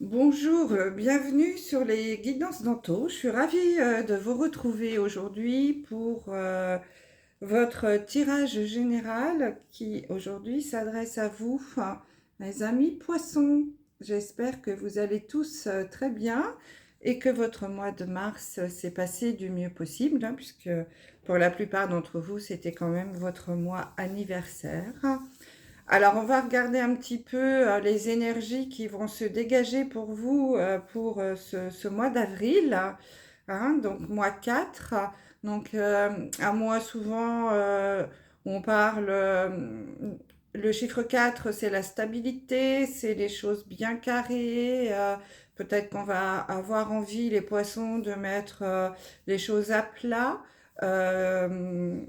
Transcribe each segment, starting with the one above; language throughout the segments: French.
Bonjour, bienvenue sur les guidances d'Anto. Je suis ravie de vous retrouver aujourd'hui pour votre tirage général qui aujourd'hui s'adresse à vous, mes amis poissons. J'espère que vous allez tous très bien et que votre mois de mars s'est passé du mieux possible, puisque pour la plupart d'entre vous, c'était quand même votre mois anniversaire. Alors, on va regarder un petit peu les énergies qui vont se dégager pour vous pour ce mois d'avril, hein, donc mois 4. Donc, un mois souvent, on parle, le chiffre 4, c'est la stabilité, c'est les choses bien carrées. Peut-être qu'on va avoir envie, les poissons, de mettre les choses à plat. Euh,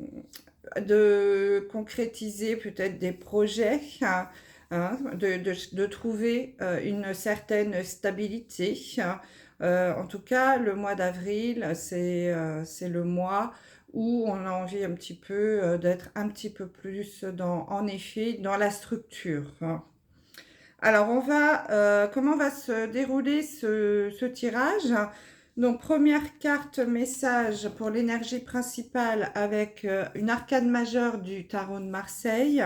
de concrétiser peut-être des projets, de trouver une certaine stabilité. En tout cas, le mois d'avril, c'est le mois où on a envie un petit peu d'être un petit peu plus en effet, dans la structure. Alors, comment va se dérouler ce tirage? Donc, première carte message pour l'énergie principale avec une arcane majeure du tarot de Marseille.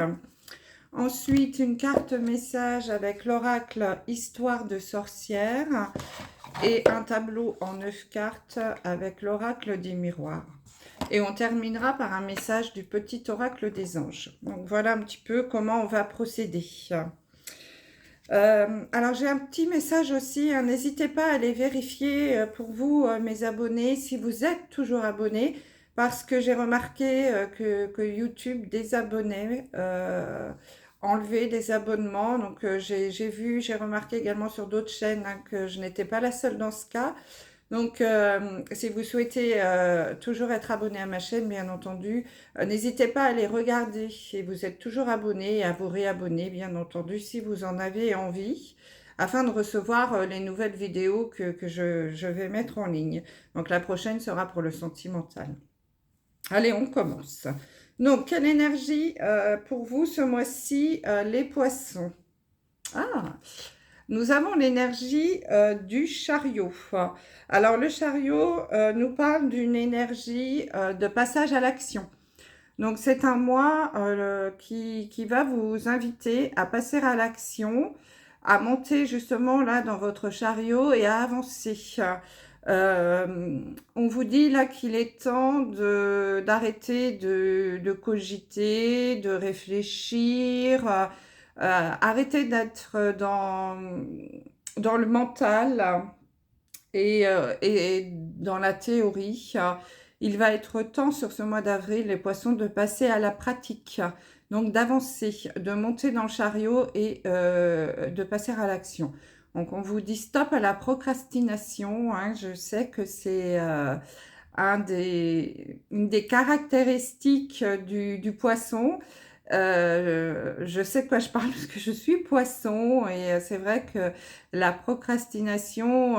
Ensuite, une carte message avec l'oracle Histoire de sorcière et un tableau en 9 cartes avec l'oracle des miroirs. Et on terminera par un message du petit oracle des anges. Donc, voilà un petit peu comment on va procéder. Alors j'ai un petit message aussi, hein. N'hésitez pas à aller vérifier pour vous, mes abonnés, si vous êtes toujours abonnés, parce que j'ai remarqué que YouTube désabonnait, enlevait des abonnements. Donc j'ai remarqué également sur d'autres chaînes, hein, que je n'étais pas la seule dans ce cas. Donc, si vous souhaitez toujours être abonné à ma chaîne, bien entendu, n'hésitez pas à aller regarder si vous êtes toujours abonné et à vous réabonner, bien entendu, si vous en avez envie, afin de recevoir les nouvelles vidéos que je vais mettre en ligne. Donc, la prochaine sera pour le sentimental. Allez, on commence. Donc, quelle énergie pour vous ce mois-ci, les poissons? Ah, nous avons l'énergie du chariot. Alors le chariot nous parle d'une énergie de passage à l'action. Donc c'est un mois qui va vous inviter à passer à l'action, à monter justement là dans votre chariot et à avancer. On vous dit là qu'il est temps d'arrêter de cogiter, de réfléchir, arrêter d'être dans le mental et dans la théorie. Il va être temps sur ce mois d'avril, les poissons, de passer à la pratique, donc d'avancer, de monter dans le chariot et de passer à l'action. Donc on vous dit stop à la procrastination, hein. Je sais que c'est une des caractéristiques du poisson. Je sais de quoi je parle parce que je suis poisson et c'est vrai que la procrastination,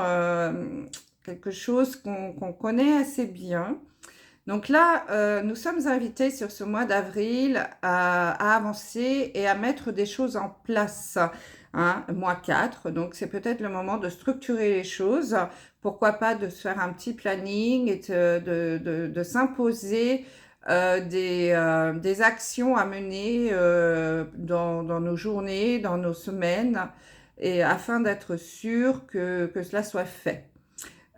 quelque chose qu'on connaît assez bien. Donc là, nous sommes invités sur ce mois d'avril à avancer et à mettre des choses en place. Hein, mois 4, donc c'est peut-être le moment de structurer les choses. Pourquoi pas de se faire un petit planning et de s'imposer des actions à mener dans nos journées, dans nos semaines, et afin d'être sûr que cela soit fait.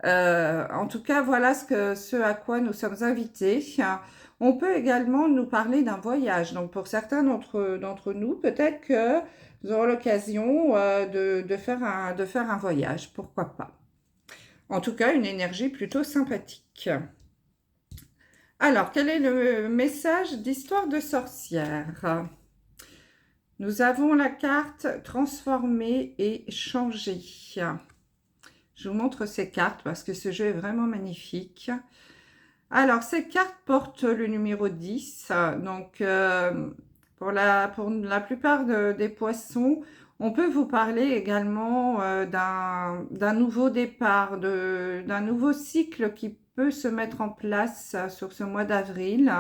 En tout cas, voilà ce à quoi nous sommes invités. On peut également nous parler d'un voyage. Donc, pour certains d'entre nous, peut-être que nous aurons l'occasion de faire un voyage. Pourquoi pas? En tout cas, une énergie plutôt sympathique. Alors, quel est le message d'Histoire de sorcière? Nous avons la carte transformer et changer. Je vous montre ces cartes parce que ce jeu est vraiment magnifique. Alors, ces cartes portent le numéro 10. Donc, pour la plupart des poissons, on peut vous parler également d'un nouveau départ, d'un nouveau cycle qui peut se mettre en place sur ce mois d'avril.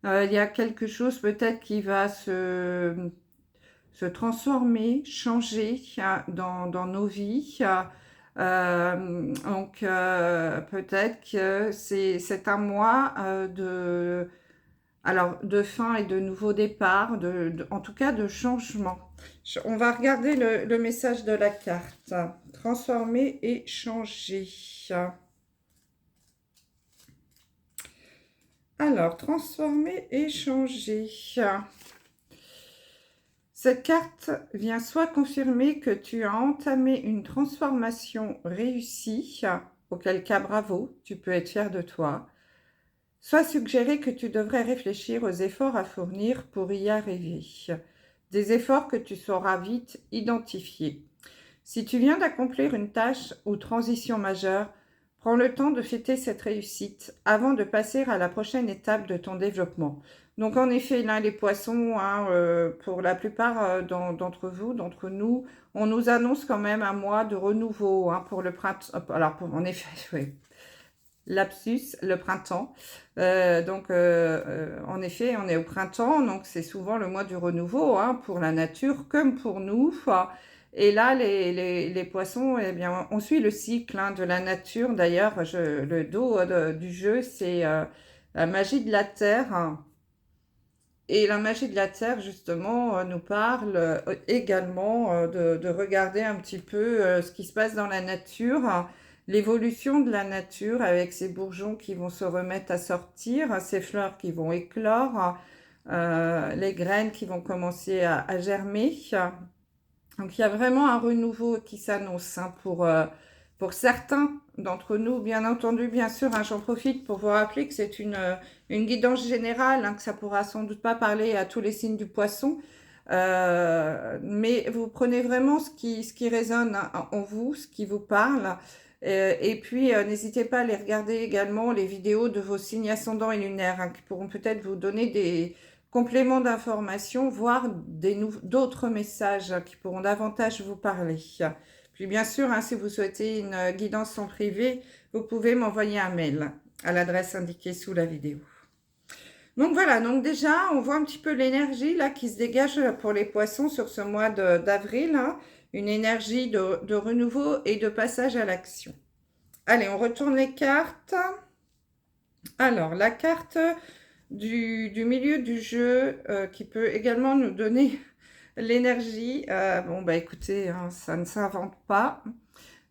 Il y a quelque chose peut-être qui va se transformer, changer dans nos vies. Donc, peut-être que c'est un mois de fin et de nouveau départ, en tout cas de changement. On va regarder le message de la carte. Transformer et changer. Alors, transformer et changer. Cette carte vient soit confirmer que tu as entamé une transformation réussie, auquel cas bravo, tu peux être fier de toi, soit suggérer que tu devrais réfléchir aux efforts à fournir pour y arriver. Des efforts que tu sauras vite identifier. Si tu viens d'accomplir une tâche ou transition majeure, prends le temps de fêter cette réussite avant de passer à la prochaine étape de ton développement. Donc en effet, là, les poissons, pour la plupart d'entre vous, d'entre nous, on nous annonce quand même un mois de renouveau pour le printemps. Alors en effet, oui. Lapsus, le printemps. En effet, on est au printemps, donc c'est souvent le mois du renouveau pour la nature comme pour nous. Et là, les poissons, eh bien, on suit le cycle de la nature. D'ailleurs, le dos du jeu, c'est la magie de la Terre. Et la magie de la Terre, justement, nous parle également de regarder un petit peu ce qui se passe dans la nature, l'évolution de la nature avec ces bourgeons qui vont se remettre à sortir, ces fleurs qui vont éclore, les graines qui vont commencer à germer. Donc, il y a vraiment un renouveau qui s'annonce pour certains d'entre nous. Bien entendu, bien sûr, j'en profite pour vous rappeler que c'est une guidance générale, que ça pourra sans doute pas parler à tous les signes du poisson. Mais vous prenez vraiment ce qui résonne en vous, ce qui vous parle. Et puis, n'hésitez pas à aller regarder également les vidéos de vos signes ascendants et lunaires qui pourront peut-être vous donner des compléments d'information, voire d'autres messages qui pourront davantage vous parler. Puis bien sûr, si vous souhaitez une guidance en privé, vous pouvez m'envoyer un mail à l'adresse indiquée sous la vidéo. Donc voilà, donc déjà, on voit un petit peu l'énergie là qui se dégage pour les poissons sur ce mois d'avril. Une énergie de renouveau et de passage à l'action. Allez, on retourne les cartes. Alors, la carte du milieu du jeu qui peut également nous donner l'énergie. Bon, bah écoutez, ça ne s'invente pas.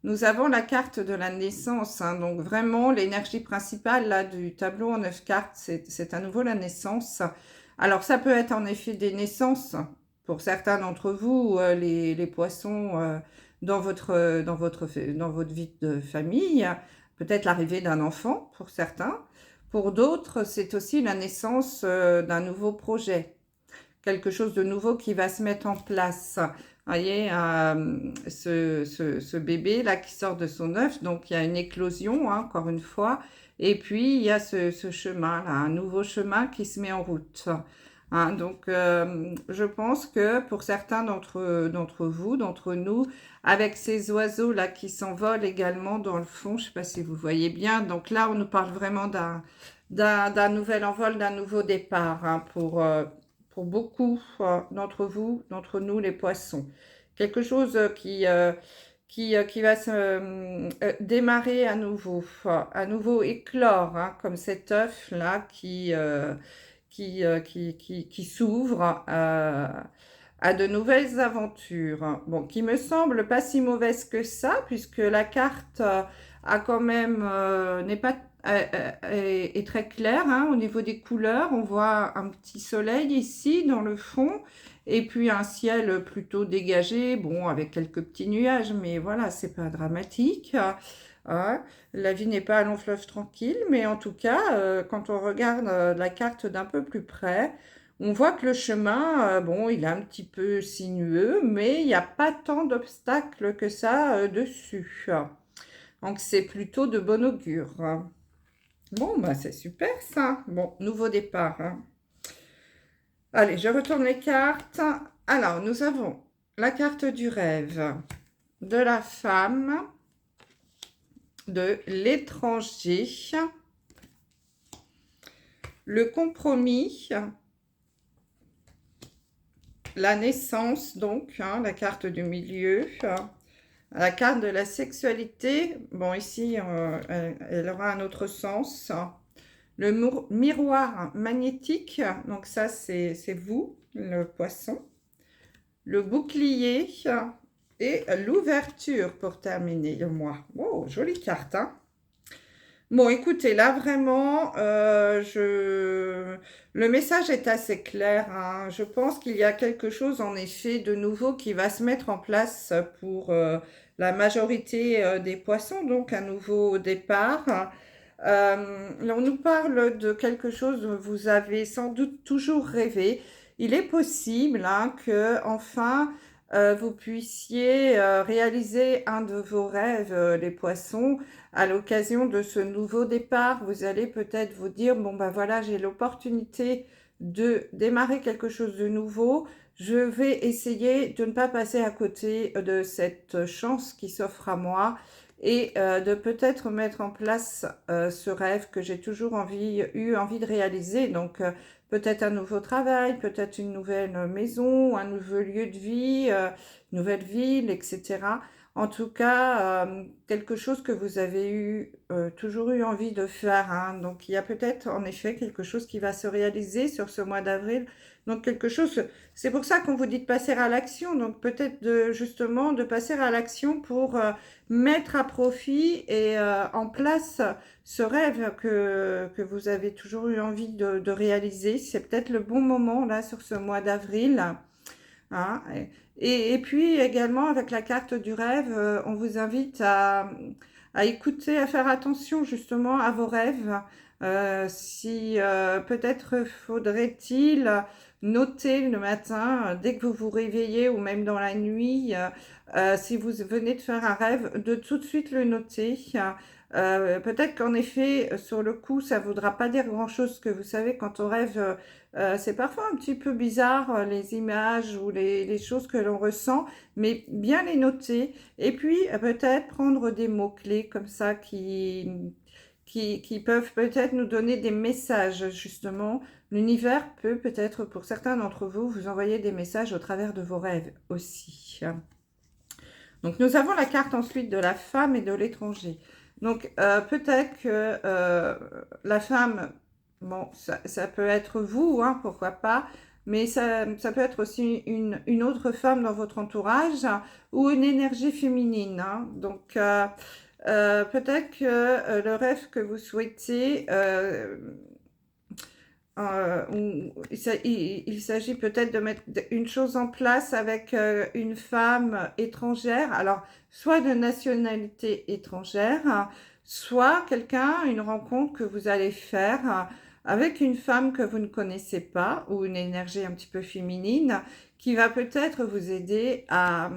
Nous avons la carte de la naissance, donc vraiment l'énergie principale là, du tableau en 9 cartes, c'est à nouveau la naissance. Alors ça peut être en effet des naissances pour certains d'entre vous, les poissons dans votre vie de famille, peut-être l'arrivée d'un enfant pour certains. Pour d'autres, c'est aussi la naissance d'un nouveau projet, quelque chose de nouveau qui va se mettre en place. Vous voyez, ce bébé là qui sort de son œuf, donc il y a une éclosion, encore une fois, et puis il y a ce chemin là, un nouveau chemin qui se met en route. Donc, je pense que pour certains d'entre vous, d'entre nous, avec ces oiseaux là qui s'envolent également dans le fond, je ne sais pas si vous voyez bien, donc là on nous parle vraiment d'un nouvel envol, d'un nouveau départ pour beaucoup d'entre vous, d'entre nous les poissons. Quelque chose qui va se démarrer à nouveau éclore, comme cet œuf là qui s'ouvre à de nouvelles aventures. Bon, qui me semble pas si mauvaise que ça, puisque la carte a quand même n'est pas est très claire au niveau des couleurs. On voit un petit soleil ici dans le fond, et puis un ciel plutôt dégagé, bon, avec quelques petits nuages, mais voilà, c'est pas dramatique. La vie n'est pas un long fleuve tranquille, mais en tout cas, quand on regarde la carte d'un peu plus près, on voit que le chemin, bon, il est un petit peu sinueux, mais il n'y a pas tant d'obstacles que ça dessus. Donc, c'est plutôt de bon augure. Bon, bah, c'est super ça. Bon, nouveau départ. Allez, je retourne les cartes. Alors, nous avons la carte du rêve, de la femme, de l'étranger, le compromis la naissance, donc, hein, la carte du milieu, la carte de la sexualité. Bon, ici, elle aura un autre sens. Le miroir magnétique, donc ça, c'est vous, le poisson. Le bouclier et l'ouverture pour terminer le mois. Oh, jolie carte, hein? Bon, écoutez, là vraiment, le message est assez clair, hein. Je pense qu'il y a quelque chose en effet de nouveau qui va se mettre en place pour la majorité des poissons, donc un nouveau départ. On nous parle de quelque chose dont vous avez sans doute toujours rêvé. Il est possible hein, que enfin vous puissiez réaliser un de vos rêves, les poissons. À l'occasion de ce nouveau départ, vous allez peut-être vous dire, bon ben voilà, j'ai l'opportunité de démarrer quelque chose de nouveau. Je vais essayer de ne pas passer à côté de cette chance qui s'offre à moi et de peut-être mettre en place ce rêve que j'ai toujours eu envie de réaliser. Donc peut-être un nouveau travail, peut-être une nouvelle maison, un nouveau lieu de vie, une nouvelle ville, etc. En tout cas, quelque chose que vous avez toujours eu envie de faire, hein. Donc, il y a peut-être en effet quelque chose qui va se réaliser sur ce mois d'avril. Donc, quelque chose, c'est pour ça qu'on vous dit de passer à l'action. Donc, peut-être justement de passer à l'action pour mettre à profit et en place ce rêve que vous avez toujours eu envie de réaliser. C'est peut-être le bon moment là sur ce mois d'avril. Hein. Et puis également avec la carte du rêve, on vous invite à écouter, à faire attention justement à vos rêves. Si peut-être faudrait-il noter le matin, dès que vous vous réveillez ou même dans la nuit, si vous venez de faire un rêve, de tout de suite le noter. Peut-être qu'en effet, sur le coup, ça ne voudra pas dire grand-chose, que vous savez, quand on rêve, c'est parfois un petit peu bizarre, les images ou les choses que l'on ressent, mais bien les noter. Et puis, peut-être prendre des mots-clés comme ça qui peuvent peut-être nous donner des messages, justement. L'univers peut peut-être, pour certains d'entre vous, vous envoyer des messages au travers de vos rêves aussi. Donc, nous avons la carte ensuite de la femme et de l'étranger. Donc, peut-être que la femme, bon, ça peut être vous, hein, pourquoi pas, mais ça peut être aussi une autre femme dans votre entourage ou une énergie féminine, hein. Donc, peut-être que le rêve que vous souhaitez, il s'agit peut-être de mettre une chose en place avec une femme étrangère, alors soit de nationalité étrangère, soit une rencontre que vous allez faire avec une femme que vous ne connaissez pas ou une énergie un petit peu féminine qui va peut-être vous aider à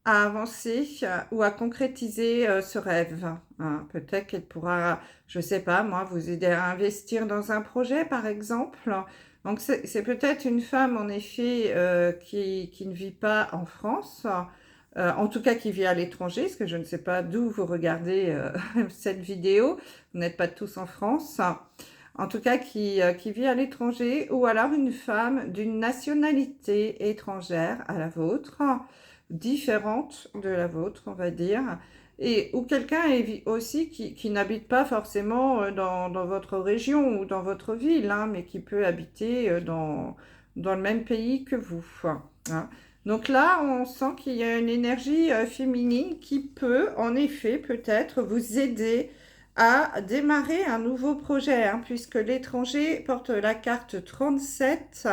avancer ou à concrétiser ce rêve, hein. Peut-être qu'elle pourra, je ne sais pas moi, vous aider à investir dans un projet par exemple. Donc c'est peut-être une femme en effet qui ne vit pas en France, en tout cas qui vit à l'étranger, parce que je ne sais pas d'où vous regardez cette vidéo, vous n'êtes pas tous en France. En tout cas, qui vit à l'étranger, ou alors une femme d'une nationalité étrangère à la vôtre, différente de la vôtre, on va dire, et ou quelqu'un aussi qui n'habite pas forcément dans votre région ou dans votre ville, hein, mais qui peut habiter dans le même pays que vous, hein. Donc là, on sent qu'il y a une énergie féminine qui peut, en effet, peut-être vous aider à démarrer un nouveau projet, hein, puisque l'étranger porte la carte 37.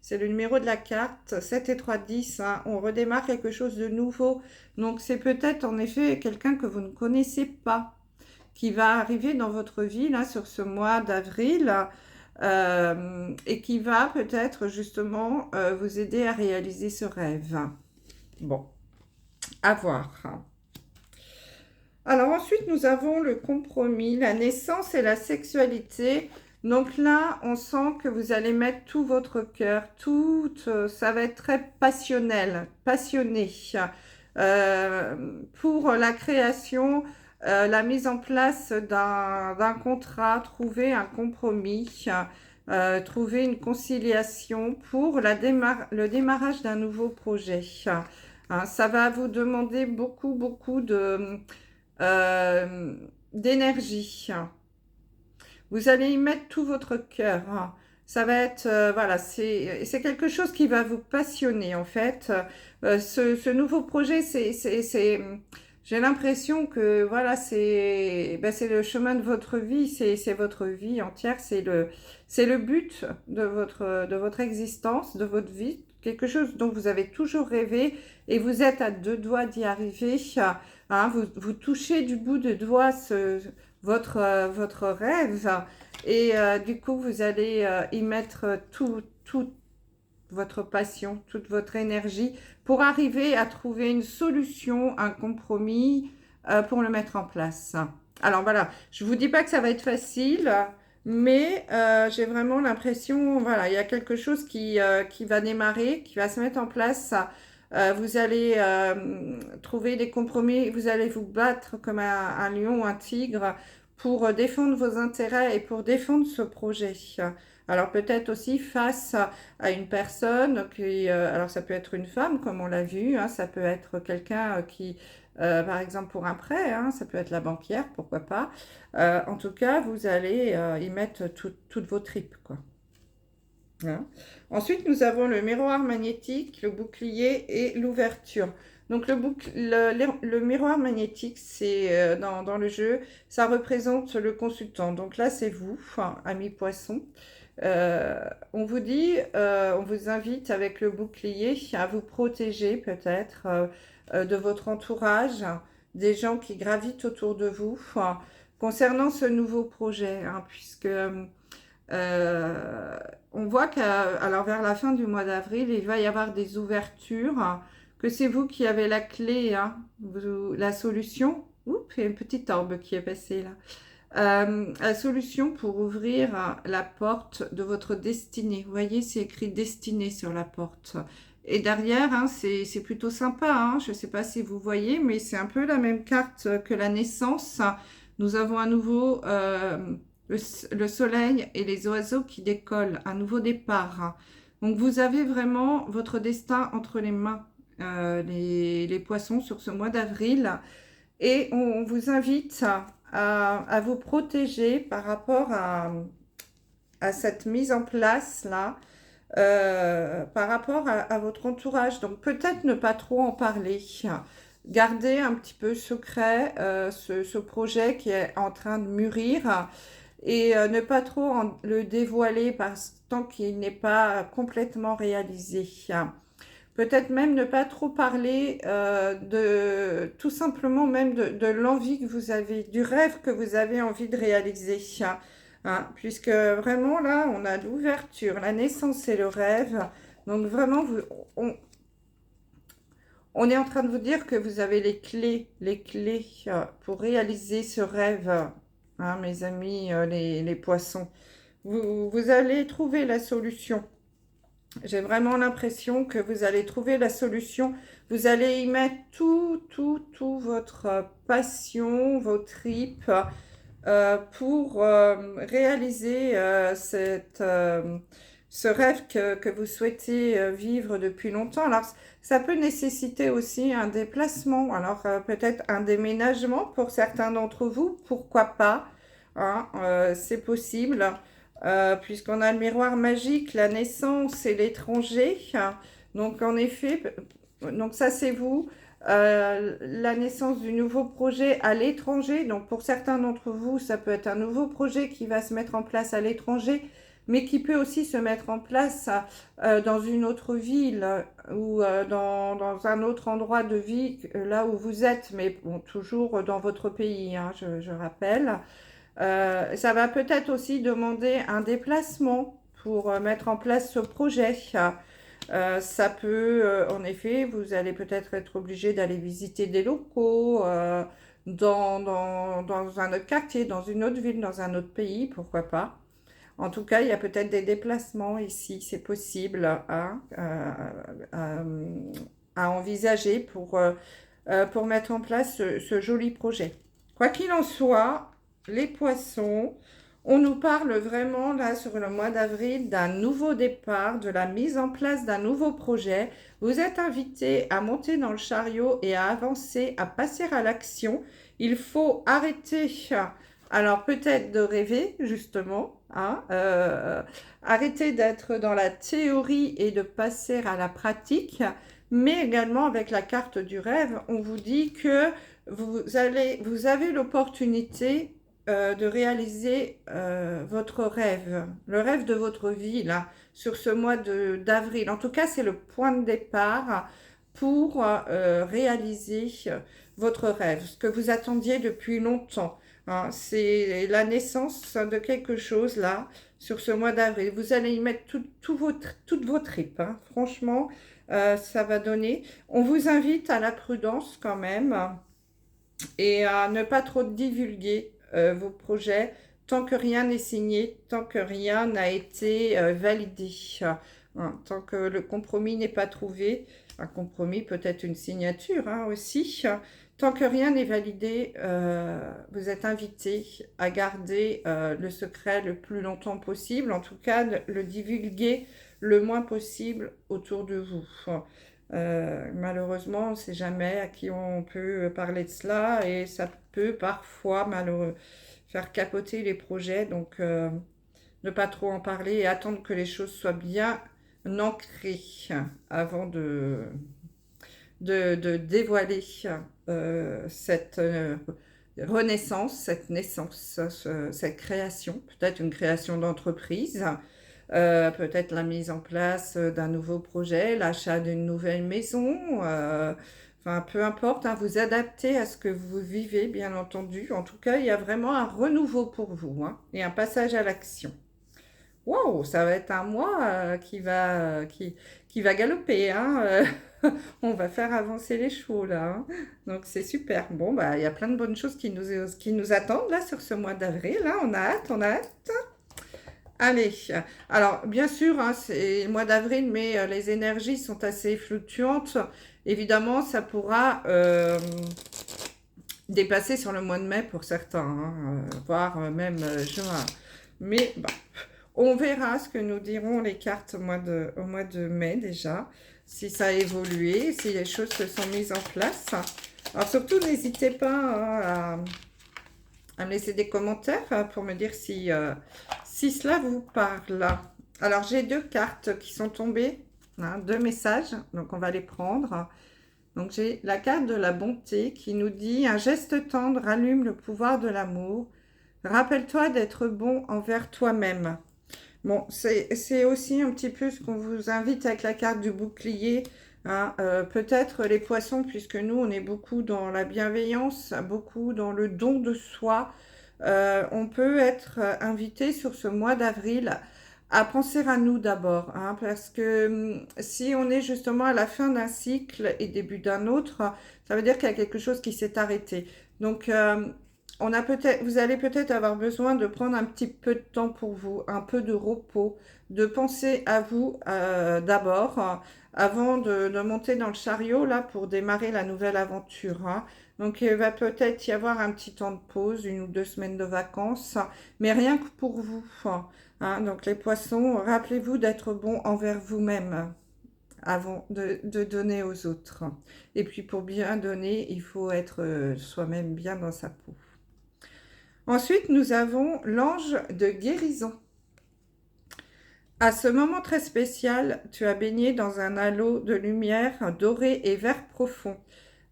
C'est le numéro de la carte, 7 et 3, 10, hein. On redémarre quelque chose de nouveau. Donc, c'est peut-être en effet quelqu'un que vous ne connaissez pas qui va arriver dans votre vie là, sur ce mois d'avril et qui va peut-être justement vous aider à réaliser ce rêve. Bon, à voir. Alors ensuite, nous avons le compromis, la naissance et la sexualité. Donc là, on sent que vous allez mettre tout votre cœur, ça va être très passionnel, passionné pour la création, la mise en place d'un contrat, trouver un compromis. trouver une conciliation pour le démarrage d'un nouveau projet. Hein, ça va vous demander beaucoup, beaucoup euh, d'énergie. Vous allez y mettre tout votre cœur. Hein. Ça va être, voilà, c'est quelque chose qui va vous passionner en fait. Ce nouveau projet, j'ai l'impression que voilà, c'est le chemin de votre vie, c'est votre vie entière, c'est le but de votre existence, de votre vie, quelque chose dont vous avez toujours rêvé et vous êtes à deux doigts d'y arriver. Hein, vous touchez du bout de doigt votre rêve et du coup vous allez y mettre toute votre passion, toute votre énergie pour arriver à trouver une solution, un compromis pour le mettre en place. Alors voilà, je vous dis pas que ça va être facile, mais j'ai vraiment l'impression, voilà, il y a quelque chose qui va démarrer, qui va se mettre en place. Vous allez trouver des compromis, vous allez vous battre comme un lion, un tigre pour défendre vos intérêts et pour défendre ce projet. Alors peut-être aussi face à une personne qui, alors ça peut être une femme comme on l'a vu, hein, ça peut être quelqu'un qui, par exemple pour un prêt, hein, ça peut être la banquière, pourquoi pas. En tout cas, vous allez y mettre toutes vos tripes, quoi. Hein. Ensuite, nous avons le miroir magnétique, le bouclier et l'ouverture. Donc le miroir magnétique, c'est dans le jeu, ça représente le consultant. Donc là, c'est vous, enfin, ami poisson. On vous dit, on vous invite avec le bouclier à vous protéger peut-être de votre entourage, des gens qui gravitent autour de vous, enfin, concernant ce nouveau projet, hein, puisque on voit alors vers la fin du mois d'avril, il va y avoir des ouvertures, hein, que c'est vous qui avez la clé, hein, la solution. Oups, il y a une petite orbe qui est passée là. La solution pour ouvrir la porte de votre destinée. Vous voyez, c'est écrit destinée sur la porte. Et derrière, hein, c'est plutôt sympa. Hein, je ne sais pas si vous voyez, mais c'est un peu la même carte que la naissance. Nous avons à nouveau le soleil et les oiseaux qui décollent, un nouveau départ. Donc vous avez vraiment votre destin entre les mains, les poissons, sur ce mois d'avril. Et on vous invite à vous protéger par rapport à cette mise en place-là, par rapport à votre entourage. Donc peut-être ne pas trop en parler. Garder un petit peu secret ce projet qui est en train de mûrir et ne pas trop le dévoiler tant qu'il n'est pas complètement réalisé. Peut-être même ne pas trop parler tout simplement même de l'envie que vous avez, du rêve que vous avez envie de réaliser. Hein, puisque vraiment là, on a l'ouverture, la naissance et le rêve. Donc vraiment, on est en train de vous dire que vous avez les clés pour réaliser ce rêve, hein, mes amis, les poissons. Vous allez trouver la solution. J'ai vraiment l'impression que vous allez trouver la solution. Vous allez y mettre tout votre passion, vos tripes pour réaliser ce rêve que vous souhaitez vivre depuis longtemps. Alors, ça peut nécessiter aussi un déplacement. Alors, peut-être un déménagement pour certains d'entre vous. Pourquoi pas, hein, c'est possible. Puisqu'on a le miroir magique, la naissance et l'étranger. Donc, en effet, donc ça, c'est vous. La naissance du nouveau projet à l'étranger. Donc, pour certains d'entre vous, ça peut être un nouveau projet qui va se mettre en place à l'étranger, mais qui peut aussi se mettre en place dans une autre ville ou dans un autre endroit de vie, là où vous êtes, mais bon, toujours dans votre pays, hein, je rappelle. Ça va peut-être aussi demander un déplacement pour mettre en place ce projet. Ça peut, en effet, vous allez peut-être être obligé d'aller visiter des locaux dans un autre quartier, dans une autre ville, dans un autre pays, pourquoi pas. En tout cas, il y a peut-être des déplacements ici, c'est possible hein, à envisager pour mettre en place ce joli projet. Quoi qu'il en soit, les poissons, On nous parle vraiment là sur le mois d'avril d'un nouveau départ, de la mise en place d'un nouveau projet. Vous êtes invité à monter dans le chariot et à avancer, à passer à l'action. Il faut arrêter, alors peut-être de rêver justement, hein, arrêter d'être dans la théorie et de passer à la pratique, mais également avec la carte du rêve, on vous dit que vous avez l'opportunité de réaliser votre rêve, le rêve de votre vie, là, sur ce mois d'avril. En tout cas, c'est le point de départ pour réaliser votre rêve, ce que vous attendiez depuis longtemps. Hein. C'est la naissance de quelque chose, là, sur ce mois d'avril. Vous allez y mettre toutes vos tripes. Hein. Franchement, ça va donner. On vous invite à la prudence quand même et à ne pas trop divulguer vos projets tant que rien n'est signé, tant que rien n'a été validé, tant que le compromis n'est pas trouvé. Un compromis, peut-être une signature aussi. Tant que rien n'est validé, vous êtes invité à garder le secret le plus longtemps possible, en tout cas le divulguer le moins possible autour de vous. Malheureusement, on ne sait jamais à qui on peut parler de cela et ça peut parfois faire capoter les projets. Donc, ne pas trop en parler et attendre que les choses soient bien ancrées avant de dévoiler cette renaissance, cette naissance, cette création, peut-être une création d'entreprise. Peut-être la mise en place d'un nouveau projet, l'achat d'une nouvelle maison, enfin peu importe, hein, vous adaptez à ce que vous vivez, bien entendu. En tout cas, il y a vraiment un renouveau pour vous et un passage à l'action. Waouh, ça va être un mois qui va galoper. Hein, on va faire avancer les chevaux là. Hein. Donc c'est super. Bon, bah, il y a plein de bonnes choses qui nous attendent là sur ce mois d'avril. Là, on a hâte, on a hâte. Allez, alors bien sûr, hein, c'est le mois d'avril, mais les énergies sont assez fluctuantes. Évidemment, ça pourra dépasser sur le mois de mai pour certains, voire même juin. Mais bah, on verra ce que nous diront les cartes au mois de mai déjà, si ça a évolué, si les choses se sont mises en place. Alors surtout, n'hésitez pas à me laisser des commentaires pour me dire si cela vous parle. Alors, j'ai deux cartes qui sont tombées, deux messages, donc on va les prendre. Donc, j'ai la carte de la bonté qui nous dit « Un geste tendre allume le pouvoir de l'amour. Rappelle-toi d'être bon envers toi-même. » Bon, c'est aussi un petit peu ce qu'on vous invite avec la carte du bouclier. Peut-être les poissons, puisque nous, on est beaucoup dans la bienveillance, beaucoup dans le don de soi. On peut être invité sur ce mois d'avril à penser à nous d'abord, parce que si on est justement à la fin d'un cycle et début d'un autre, ça veut dire qu'il y a quelque chose qui s'est arrêté. Donc, vous allez peut-être avoir besoin de prendre un petit peu de temps pour vous, un peu de repos, de penser à vous d'abord, avant de monter dans le chariot là pour démarrer la nouvelle aventure. Donc il va peut-être y avoir un petit temps de pause, 1 ou 2 semaines de vacances, mais rien que pour vous. Donc les poissons, rappelez-vous d'être bon envers vous-même avant de donner aux autres. Et puis pour bien donner, il faut être soi-même bien dans sa peau. Ensuite, nous avons l'ange de guérison. À ce moment très spécial, tu as baigné dans un halo de lumière dorée et vert profond.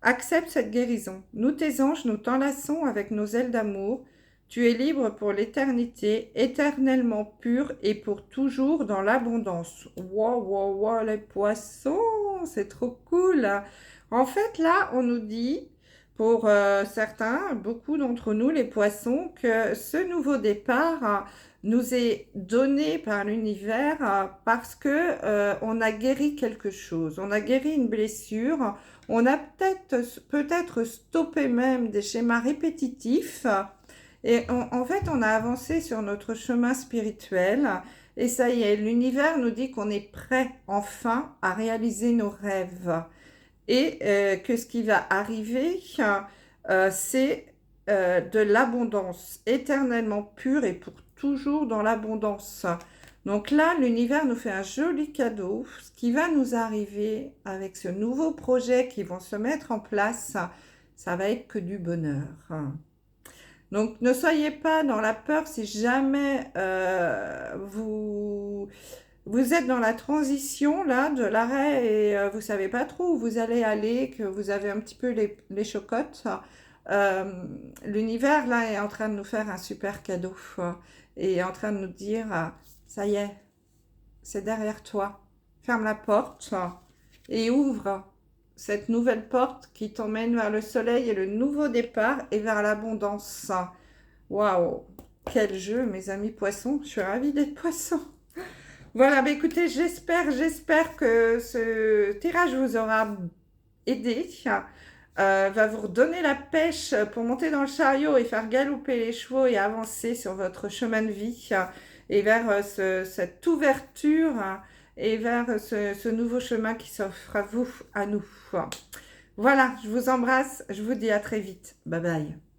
Accepte cette guérison. Nous, tes anges, nous t'enlaçons avec nos ailes d'amour. Tu es libre pour l'éternité, éternellement pur et pour toujours dans l'abondance. Wow, wow, wow, les poissons, c'est trop cool. En fait, là, on nous dit, pour certains, beaucoup d'entre nous, les poissons, que ce nouveau départ nous est donné par l'univers parce que on a guéri quelque chose, on a guéri une blessure, on a peut-être stoppé même des schémas répétitifs et en fait on a avancé sur notre chemin spirituel et ça y est, l'univers nous dit qu'on est prêt enfin à réaliser nos rêves et que ce qui va arriver c'est de l'abondance éternellement pure et pour toujours dans l'abondance. Donc là, l'univers nous fait un joli cadeau. Ce qui va nous arriver avec ce nouveau projet qui vont se mettre en place, ça va être que du bonheur. Donc ne soyez pas dans la peur si jamais vous êtes dans la transition là de l'arrêt et vous savez pas trop où vous allez aller, que vous avez un petit peu les chocottes. Euh, L'univers là est en train de nous faire un super cadeau et est en train de nous dire ça y est, c'est derrière toi. Ferme la porte et ouvre cette nouvelle porte qui t'emmène vers le soleil et le nouveau départ et vers l'abondance. Waouh, quel jeu, mes amis poissons. Je suis ravie d'être poisson. Voilà, bah écoutez, j'espère que ce tirage vous aura aidé, va vous redonner la pêche pour monter dans le chariot et faire galoper les chevaux et avancer sur votre chemin de vie et vers cette ouverture et vers ce nouveau chemin qui s'offre à vous, à nous. Voilà, je vous embrasse, je vous dis à très vite. Bye bye.